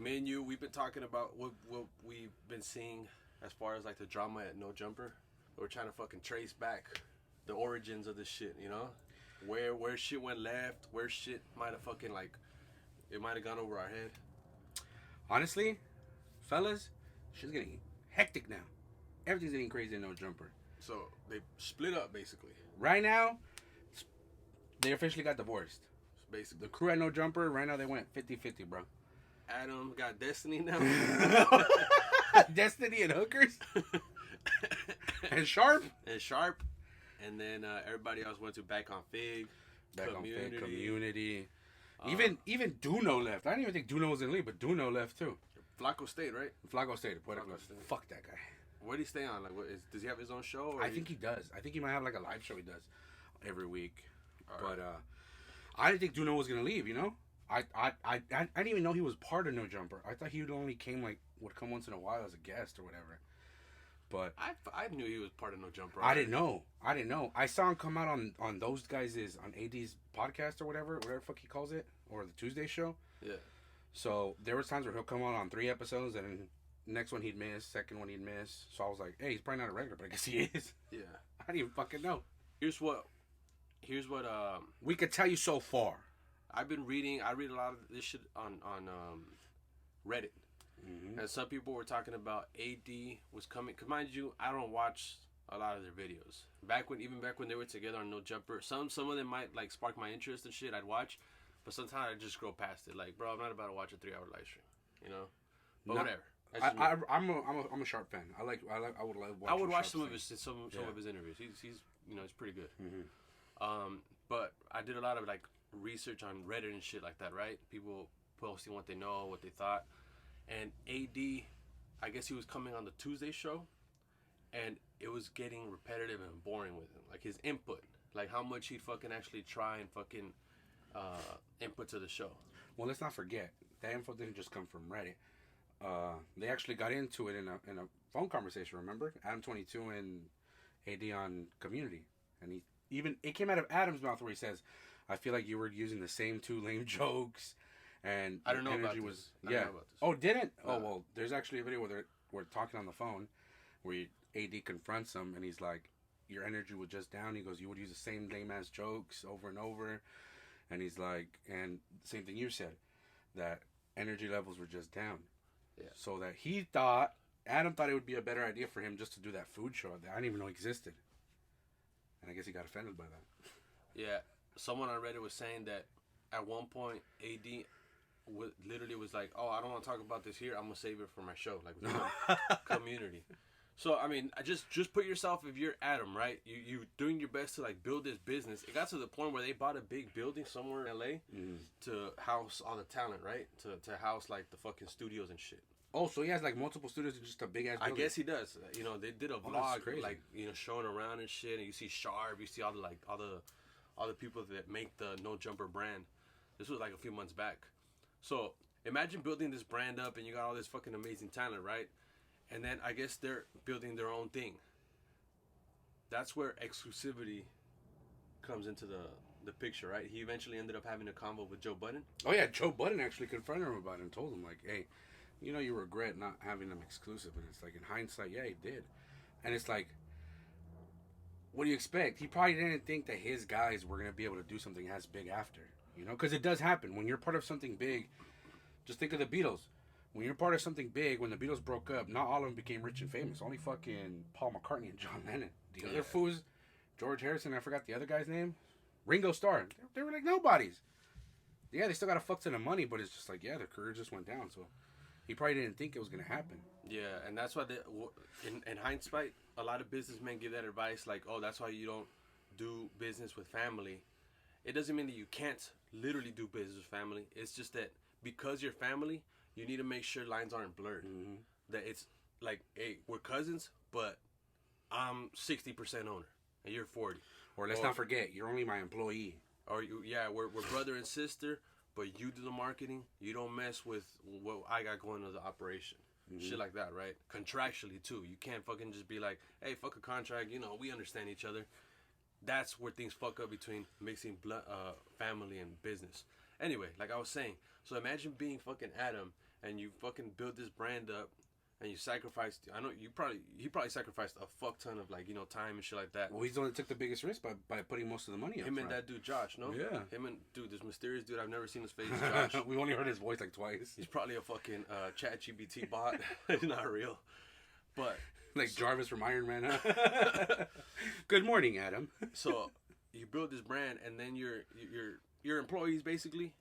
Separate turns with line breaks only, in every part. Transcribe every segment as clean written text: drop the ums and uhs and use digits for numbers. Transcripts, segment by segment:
me and you, we've been talking about what we've been seeing as far as like the drama at No Jumper. We're trying to fucking trace back the origins of this shit, you know? Where shit went left, where shit might have fucking like, it might have gone over our head.
Honestly, fellas, shit's getting hectic now. Everything's getting crazy in No Jumper.
So they split up basically.
Right now, they officially got divorced.
Basically.
The crew at No Jumper, right now they went 50-50, bro.
Adam got Destiny now.
Destiny and hookers. And Sharp.
And then everybody else went to Back on Fig.
Community. Even DoKnow left. I didn't even think DoKnow was in the league, but DoKnow left too.
Flacco stayed, right?
Flacco stayed. Fuck that guy.
Where did he stay on? Like, does he have his own show? Or
I think he does. I think he might have like a live show he does every week.
All right.
I didn't think DoKnow was gonna leave. You know, I didn't even know he was part of No Jumper. I thought he would only would come once in a while as a guest or whatever. But
I knew he was part of No Jumper.
I didn't know. I saw him come out on those guys' on AD's podcast or whatever the fuck he calls it, or the Tuesday show.
Yeah. So
there was times where he'll come out on 3 episodes and then next one he'd miss, second one he'd miss. So I was like, hey, he's probably not a regular, but I guess he is.
Yeah.
I didn't even fucking know.
Here's what
we could tell you so far.
I've been reading. I read a lot of this shit on Reddit.
Mm-hmm.
And some people were talking about AD was coming. Cause mind you, I don't watch a lot of their videos. Even back when they were together on No Jumper, some of them might like spark my interest and shit. I'd watch, but sometimes I just scroll past it. Like, bro, I'm not about to watch a 3-hour live stream, you know. But whatever.
I'm a Sharp fan. I would
watch some of his interviews. He's he's pretty good.
Mm-hmm.
But I did a lot of like research on Reddit and shit like that, right? People posting what they know, what they thought. And AD, I guess he was coming on the Tuesday show, and it was getting repetitive and boring with him. Like his input, like how much he'd fucking actually try and fucking input to the show.
Well, let's not forget that info didn't just come from Reddit. They actually got into it in a phone conversation. Remember, Adam22 and AD on Community, and it came out of Adam's mouth where he says, "I feel like you were using the same 2 lame jokes." And
I don't know about this.
Oh, didn't?
No.
Oh, well, there's actually a video where we're talking on the phone where AD confronts him and he's like, your energy was just down. He goes, you would use the same lame-ass jokes over and over. And he's like, and the same thing you said, that energy levels were just down.
Yeah.
So that Adam thought it would be a better idea for him just to do that food show that I didn't even know existed. And I guess he got offended by that.
Yeah. Someone on Reddit was saying that at one point, AD... literally was like, oh, I don't want to talk about this here. I'm gonna save it for my show, like Community. So I mean, I just put yourself, if you're Adam, right? You doing your best to like build this business. It got to the point where they bought a big building somewhere in LA to house all the talent, right? To house like the fucking studios and shit.
Oh, so he has like multiple studios and just a big ass building.
I guess he does. You know, they did a vlog like showing around and shit, and you see Sharp, you see all the people that make the No Jumper brand. This was like a few months back. So, imagine building this brand up and you got all this fucking amazing talent, right? And then I guess they're building their own thing. That's where exclusivity comes into the picture, right? He eventually ended up having a convo with Joe Budden.
Oh, yeah. Joe Budden actually confronted him about it and told him, like, hey, you regret not having them exclusive. And it's like, in hindsight, yeah, he did. And it's like, what do you expect? He probably didn't think that his guys were going to be able to do something as big after. You know, because it does happen. When you're part of something big, just think of the Beatles. When you're part of something big, when the Beatles broke up, not all of them became rich and famous. Only fucking Paul McCartney and John Lennon. The other fools, George Harrison, I forgot the other guy's name. Ringo Starr. They were like nobodies. Yeah, they still got a fuck ton of money, but it's just like, yeah, their career just went down. So he probably didn't think it was going to happen.
Yeah, and that's why, in hindsight, a lot of businessmen give that advice, like, oh, that's why you don't do business with family. It doesn't mean that you can't literally do business with family. It's just that because you're family, you need to make sure lines aren't blurred. Mm-hmm. That it's like, hey, we're cousins, but I'm 60% owner and you're 40.
Or let's not forget, you're only my employee.
Or we're brother and sister, but you do the marketing. You don't mess with what I got going to the operation. Mm-hmm. Shit like that, right? Contractually too. You can't fucking just be like, hey, fuck a contract. You know, we understand each other. That's where things fuck up between mixing family and business. Anyway, like I was saying, so imagine being fucking Adam and you fucking build this brand up, and you sacrificed. I know he probably sacrificed a fuck ton of like time and shit like that.
Well, he's the one that took the biggest risk by putting most of the money up.
Him and that dude Josh, no?
Yeah.
Him and this mysterious dude I've never seen his face. Josh.
We only heard his voice like twice.
He's probably a fucking ChatGPT bot. He's not real, but
like Jarvis from Iron Man. Huh? Good morning, Adam.
So you build this brand, and then your employees basically.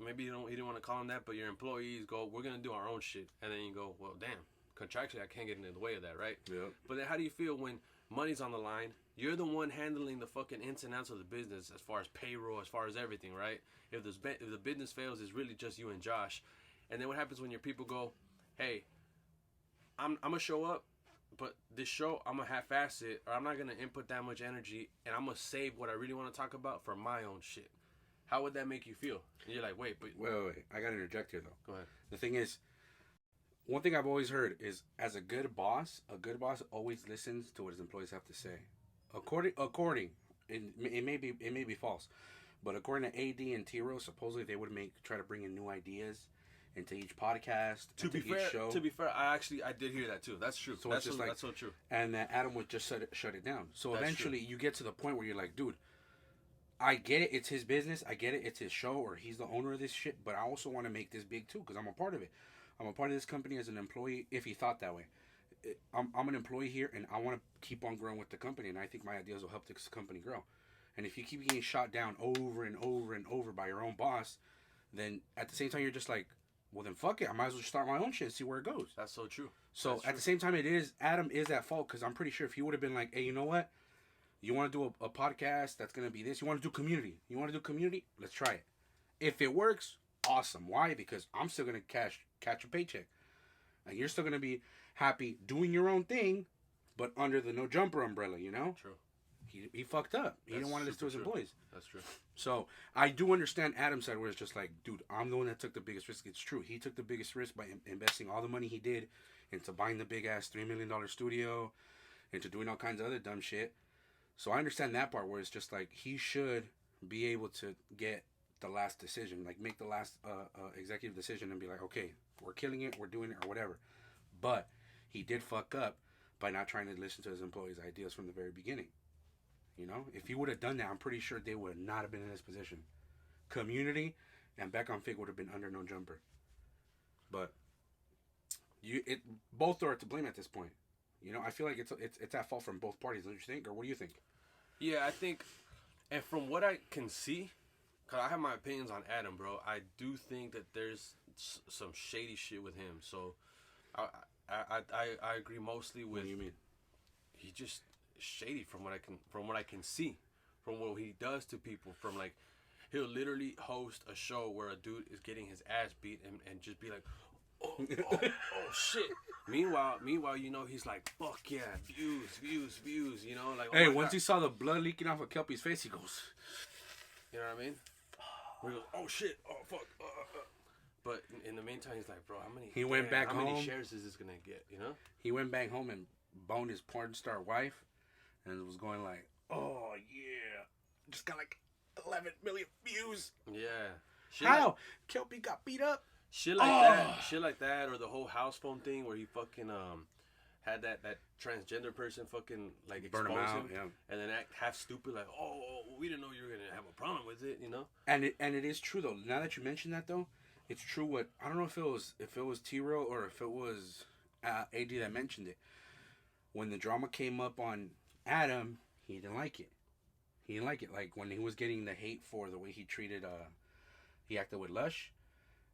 Maybe you didn't want to call them that, but your employees go, we're gonna do our own shit, and then you go, well, damn, contractually I can't get in the way of that, right?
Yeah.
But then how do you feel when money's on the line? You're the one handling the fucking ins and outs of the business, as far as payroll, as far as everything, right? If the business fails, it's really just you and Josh. And then what happens when your people go, hey, I'm gonna show up, but this show I'm gonna half-ass it, or I'm not gonna input that much energy, and I'm gonna save what I really want to talk about for my own shit. How would that make you feel? And you're like, wait.
Wait. I gotta interject here, though.
Go ahead.
The thing is, one thing I've always heard is, as a good boss always listens to what his employees have to say. According, it may be false, but according to AD and T-Rell, supposedly they would try to bring in new ideas into each podcast, each show.
To be fair, I did hear that too. That's true. So that's so true.
And that Adam would just shut it down. So
That's
eventually, you get to the point where you're like, dude, I get it. It's his business. I get it. It's his show, or he's the owner of this shit. But I also want to make this big too, because I'm a part of it. I'm a part of this company as an employee. If he thought that way, I'm an employee here, and I want to keep on growing with the company. And I think my ideas will help this company grow. And if you keep getting shot down over and over and over by your own boss, then at the same time you're just like, well then fuck it. I might as well start my own shit and see where it goes.
That's so true.
So at the same time, Adam is at fault, because I'm pretty sure if he would have been like, hey, you know what? You want to do a podcast that's going to be this? You want to do community? Let's try it. If it works, awesome. Why? Because I'm still going to catch a paycheck. And you're still going to be happy doing your own thing, but under the No Jumper umbrella, you know?
True.
He fucked up. He didn't want to listen to his employees.
That's true.
So I do understand Adam's side, where it's just like, dude, I'm the one that took the biggest risk. It's true. He took the biggest risk by investing all the money he did into buying the big-ass $3 million studio, into doing all kinds of other dumb shit. So I understand that part, where it's just like, he should be able to get the last decision, like make the last executive decision and be like, okay, we're killing it, we're doing it, or whatever. But he did fuck up by not trying to listen to his employees' ideas from the very beginning. You know, if he would have done that, I'm pretty sure they would not have been in this position. Community and Back on Fig would have been under No Jumper. But both are to blame at this point. You know, I feel like it's at fault from both parties, don't you think? Or what do you think?
Yeah, I think, and from what I can see, because I have my opinions on Adam, bro, I do think that there's some shady shit with him. So I agree mostly with.
What do you mean?
He just shady from what I can see, from what he does to people. From like, he'll literally host a show where a dude is getting his ass beat and just be like, oh shit. Meanwhile, you know, he's like, fuck yeah, views, you know, like.
Hey, once he saw the blood leaking off of Kelpie's face, he goes,
you know what I mean? He goes, oh shit, oh fuck. But in the meantime, he's like, bro, how many shares is this gonna get? You know?
He went back home and boned his porn star wife, and was going like, oh yeah, just got like 11 million views.
Yeah.
How? Kelpie got beat up.
Shit like that, or the whole house phone thing where he fucking had that transgender person fucking like expose him,
yeah.
And then act half stupid like, oh, we didn't know you were gonna have a problem with it, you know.
And it is true though. Now that you mention that though, it's true. What I don't know if it was T-Rell or if it was AD that mentioned it. When the drama came up on Adam, he didn't like it. Like when he was getting the hate for the way he treated he acted with Lush.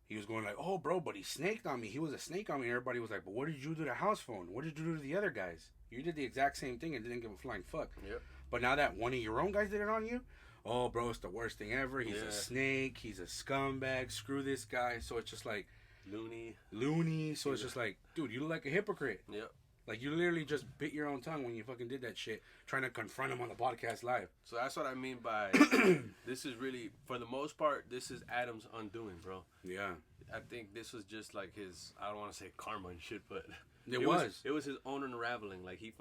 He was going like, oh, bro, but he snaked on me. He was a snake on me. Everybody was like, but what did you do to House Phone? What did you do to the other guys? You did the exact same thing and didn't give a flying fuck.
Yep. But
now that one of your own guys did it on you, oh, bro, it's the worst thing ever. He's a snake. He's a scumbag. Screw this guy. So it's just like... Loony. So it's just like, dude, you look like a hypocrite.
Yep.
Like, you literally just bit your own tongue when you fucking did that shit, trying to confront him on the podcast live.
So that's what I mean by, this is really, for the most part, this is Adam's undoing, bro.
Yeah.
I think this was just like his, I don't want to say karma and shit, but...
It was
his own unraveling. Like, he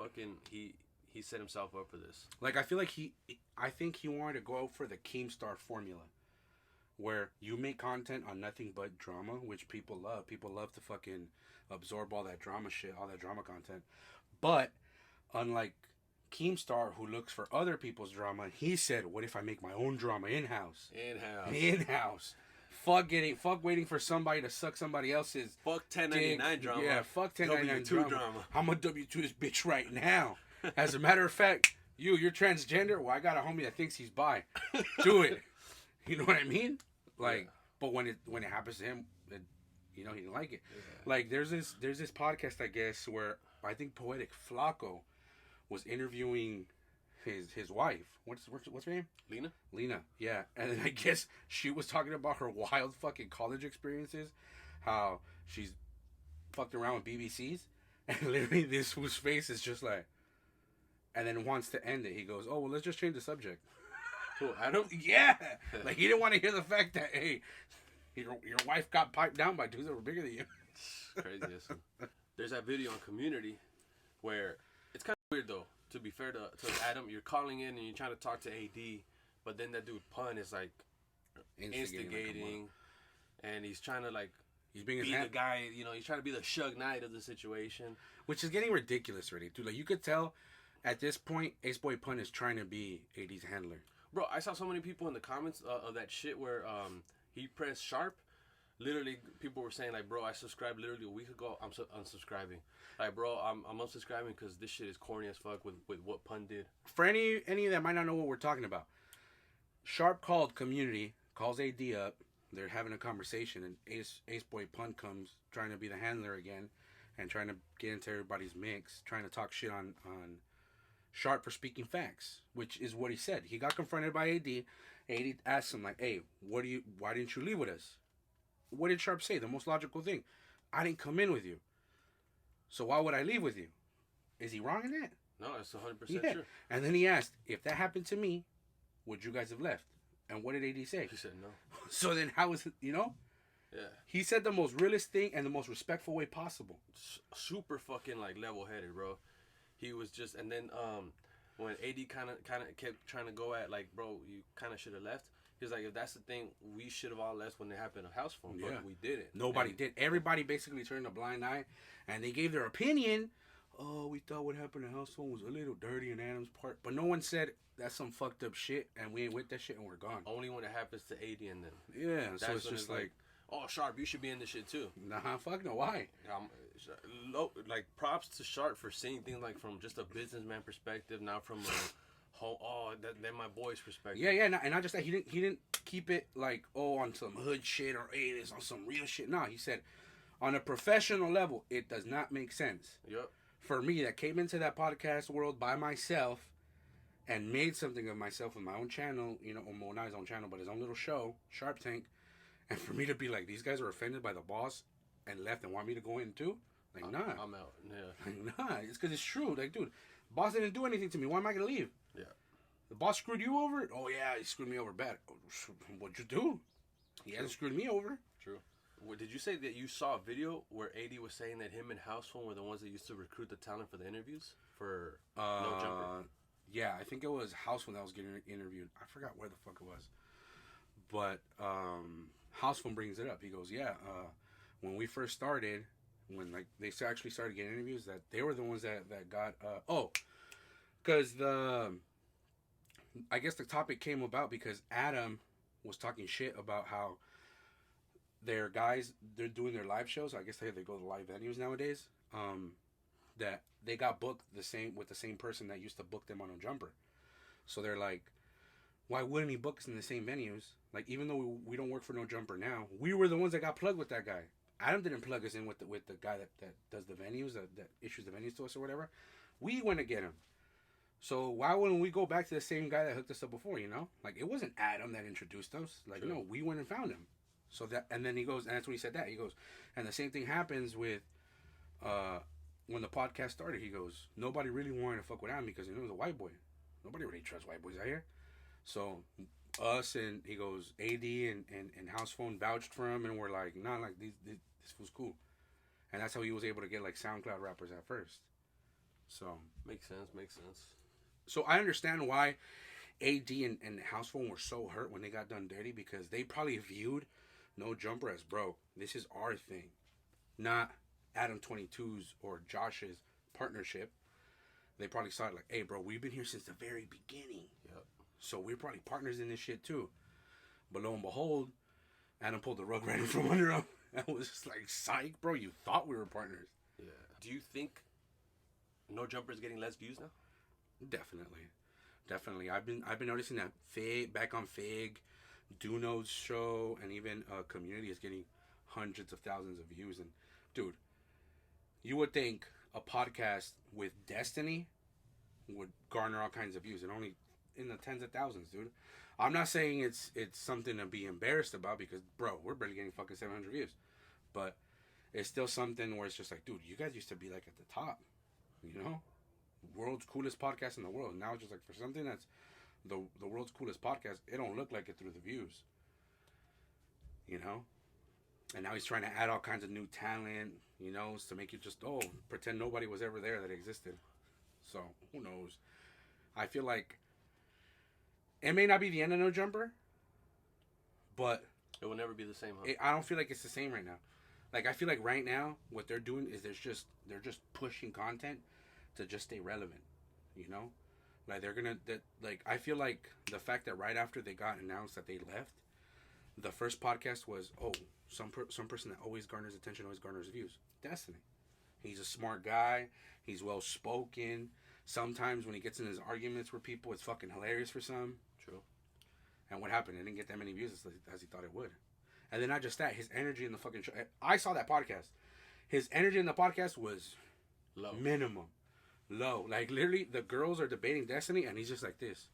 set himself up for this.
Like, I feel like I think he wanted to go for the Keemstar formula. where you make content on nothing but drama, which people love. People love to fucking absorb all that drama shit, all that drama content. But unlike Keemstar, who looks for other people's drama, he said, "What if I make my own drama in-house? In-house. Fuck waiting for somebody to suck somebody else's.
Fuck 1099 drama.
Yeah, fuck 1099
W2 drama.
I'm a W2 this bitch right now. As a matter of fact, you're transgender. Well, I got a homie that thinks he's bi. Do it. You know what I mean? Like, yeah. But when it happens to him, he didn't like it. Yeah. Like, there's this podcast, I guess, where I think Poetic Flacco was interviewing his wife. What's her name? Lena. Yeah. And then I guess she was talking about her wild fucking college experiences, how she's fucked around with BBCs, and literally this whose face is just like, and then wants to end it. He goes, "Oh well, let's just change the subject."
Who, Adam?
Yeah. Like, he didn't want to hear the fact that, hey, your wife got piped down by dudes that were bigger than you.
Crazy. There's that video on Community where it's kind of weird though. To be fair to Adam, you're calling in and you're trying to talk to AD, but then that dude Pun is like instigating, and he's trying to like
he's being
be the guy. He's trying to be the Suge Knight of the situation,
which is getting ridiculous already, dude. Like, you could tell at this point, Ace Boy Pun is trying to be AD's handler.
Bro, I saw so many people in the comments of that shit where he pressed sharp. Literally, people were saying, like, bro, I subscribed literally a week ago. I'm unsubscribing. Like, bro, I'm unsubscribing because this shit is corny as fuck with what Pun did.
For any that might not know what we're talking about, Sharp called Community, calls AD up. They're having a conversation, and Ace Boy Pun comes trying to be the handler again and trying to get into everybody's mix, trying to talk shit on Sharp for speaking facts, which is what he said. He got confronted by AD. AD asked him, like, hey, why didn't you leave with us? What did Sharp say? The most logical thing. I didn't come in with you. So why would I leave with you? Is he wrong in that?
No, it's 100% true.
And then he asked, if that happened to me, would you guys have left? And what did AD say?
He said no.
So then how is it, Yeah. He said the most realist thing and the most respectful way possible.
Super fucking, like, level-headed, bro. He was just, and then when AD kind of kept trying to go at, like, bro, you kind of should have left. He was like, if that's the thing, we should have all left when it happened at House Phone, but we didn't.
Nobody did. Everybody basically turned a blind eye, and they gave their opinion. Oh, we thought what happened at House Phone was a little dirty in Adam's part, but no one said that's some fucked up shit, and we ain't with that shit, and we're gone.
Only when it happens to AD and them.
Yeah, so it's just like,
oh, Sharp, you should be in this shit too.
Nah, fuck no, why?
Like, props to Sharp for seeing things like from just a businessman perspective, not from then my boy's perspective.
Yeah, and not just that. He didn't keep it like, oh, on some hood shit or hey, this on some real shit. No, he said, on a professional level, it does not make sense.
Yep.
For me, that came into that podcast world by myself and made something of myself with my own channel, well, not his own channel, but his own little show, Sharp Tank. And for me to be like, these guys are offended by the boss and left and want me to go in too? Like, nah.
I'm out. Yeah.
Like, nah. It's because it's true. Like, dude, boss didn't do anything to me. Why am I going to leave?
Yeah.
The boss screwed you over? Oh, yeah, he screwed me over bad. What'd you do? He hasn't screwed me over.
True. Did you say that you saw a video where AD was saying that him and House Phone were the ones that used to recruit the talent for the interviews? For No Jumper?
Yeah, I think it was House Phone that was getting interviewed. I forgot where the fuck it was. But House Phone brings it up. He goes, yeah, when we first started, when like they actually started getting interviews, that they were the ones that got, because I guess the topic came about because Adam was talking shit about how their guys, they're doing their live shows. I guess they go to live venues nowadays. That they got booked with the same person that used to book them on a jumper. So they're like, why wouldn't he book us in the same venues? Like, even though we don't work for No Jumper now, we were the ones that got plugged with that guy. Adam didn't plug us in with the guy that does the venues, that issues the venues to us or whatever. We went to get him. So why wouldn't we go back to the same guy that hooked us up before, Like, it wasn't Adam that introduced us. Like, no, we went and found him. So that, and then he goes, and that's when he said that. He goes, and the same thing happens with, when the podcast started, he goes, nobody really wanted to fuck with Adam because he was a white boy. Nobody really trusts white boys out here. So us and he goes, AD and House Phone vouched for him, and we're like, nah, like this was cool. And that's how he was able to get like SoundCloud rappers at first. So
makes sense.
So I understand why AD and House Phone were so hurt when they got done dirty because they probably viewed No Jumper as, bro, this is our thing, not Adam22's or Josh's partnership. They probably saw it like, hey, bro, we've been here since the very beginning.
Yep.
So we're probably partners in this shit too. But lo and behold, Adam pulled the rug right in from under him. And was just like, psych, bro, you thought we were partners.
Yeah. Do you think No Jumper is getting less views now?
Definitely. I've been noticing that back on Fig, DoKnow's show, and even Community is getting hundreds of thousands of views. And dude, you would think a podcast with Destiny would garner all kinds of views, and only in the tens of thousands, dude. I'm not saying it's something to be embarrassed about because, bro, we're barely getting fucking 700 views, but it's still something where it's just like, dude, you guys used to be like at the top, you know, world's coolest podcast in the world. Now it's just like for something that's the world's coolest podcast, it don't look like it through the views, you know. And now he's trying to add all kinds of new talent, you know, to make you just, pretend nobody was ever there that existed. So, who knows? I feel like it may not be the end of No Jumper, but
it will never be the same, huh?
I don't feel like it's the same right now. Like, I feel like right now, what they're doing is they're just pushing content to just stay relevant, you know? Like, I feel like the fact that right after they got announced that they left, the first podcast was, some person that always garners attention, always garners views. Destiny. He's a smart guy. He's well spoken. Sometimes when he gets in his arguments with people, it's fucking hilarious for some.
True.
And what happened? It didn't get that many views as he thought it would. And then not just that, his energy in the fucking show. I saw that podcast. His energy in the podcast was
low.
Minimum. Low. Like, literally, the girls are debating Destiny, and he's just like this.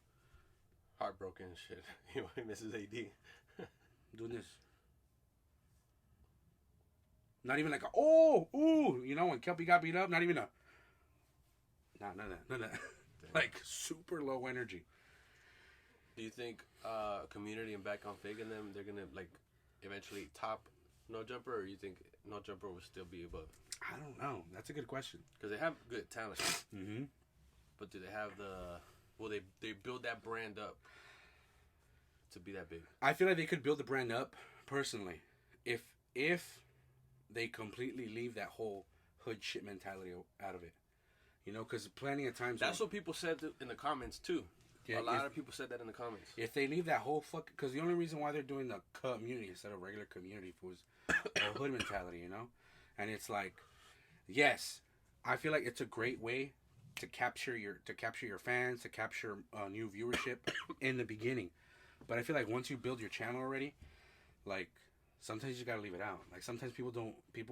Heartbroken and shit. He misses AD.
Doing this. Not even like a, you know, when Kelpie got beat up, not even a, none of that. Like, super low energy.
Do you think Community and Back on Fig and them, they're going to, like, eventually top No Jumper, or you think No Jumper will still be above?
I don't know. That's a good question.
Because they have good talent.
Mm-hmm.
But do they have will they build that brand up to be that big?
I feel like they could build the brand up, personally, if they completely leave that whole hood shit mentality out of it. You know, because plenty of times...
That's what people said in the comments, too. Yeah, a lot of people said that in the comments.
If they leave that whole because the only reason why they're doing the Community instead of regular Community was a hood mentality, you know? And it's like, yes, I feel like it's a great way to capture your fans, to capture new viewership in the beginning. But I feel like once you build your channel already, like... Sometimes you just gotta leave it out. Like, sometimes people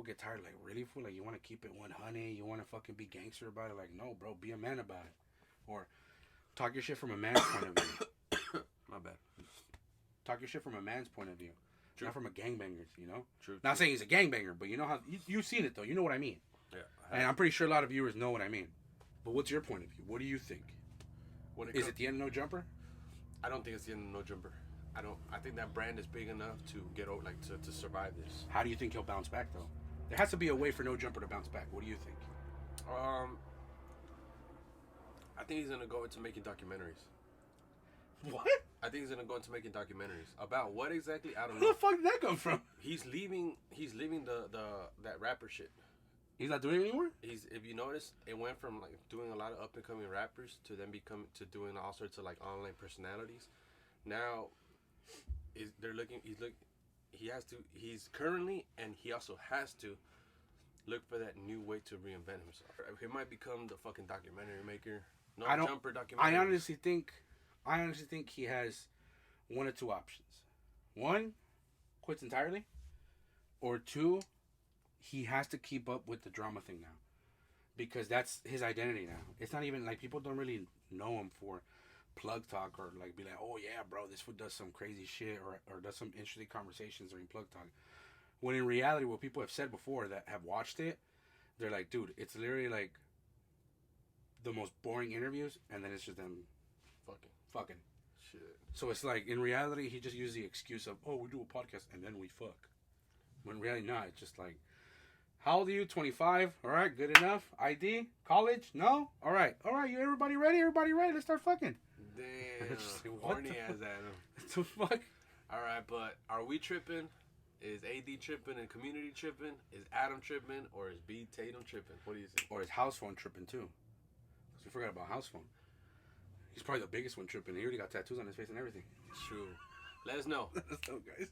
get tired. Like, really, fool? Like, you want to keep it 100? You want to fucking be gangster about it? Like, no, bro, be a man about it. Or talk your shit from a man's point of view.
My bad.
Talk your shit from a man's point of view. True. Not from a gangbanger's, you know?
True.
Not saying he's a gangbanger, but you know how... You've seen it, though. You know what I mean.
Yeah.
And I'm pretty sure a lot of viewers know what I mean. But what's your point of view? What do you think? Is it the end of No Jumper?
I don't think it's the end of No Jumper. I think that brand is big enough to get over, like, to survive this.
How do you think he'll bounce back, though? There has to be a way for No Jumper to bounce back. What do you think?
I think he's gonna go into making documentaries.
What?
I think he's gonna go into making documentaries about what exactly. I don't know.
Where the fuck did that come from?
He's leaving that rapper shit.
He's not doing it anymore?
If you notice, it went from like doing a lot of up and coming rappers to then doing all sorts of like online personalities. Now, he's currently, and he also has to look for that new way to reinvent himself. He might become the fucking documentary maker. Jumper documentary.
I honestly think he has one or two options. One, quits entirely. Or two, he has to keep up with the drama thing now. Because that's his identity now. It's not even like people don't really know him for plug talk or like be like, oh yeah, bro, this fool does some crazy shit or does some interesting conversations during plug talk. When in reality, what people have said before that have watched it, they're like, dude, it's literally like the most boring interviews, and then it's just them fucking
shit.
So it's like, in reality, he just used the excuse of, oh, we do a podcast and then we fuck. When really not. It's just like, how old are you? 25. All right, good enough. ID? College? No? All right. You everybody ready? Let's start fucking.
Damn. Horny ass Adam.
What the fuck?
All right, but are we tripping? Is AD tripping and community tripping? Is Adam tripping or is B Tatum tripping? What do you think?
Or is House Phone tripping too? Because we forgot about House Phone. He's probably the biggest one tripping. He already got tattoos on his face and everything.
It's true. Let us know.
Let us know, guys.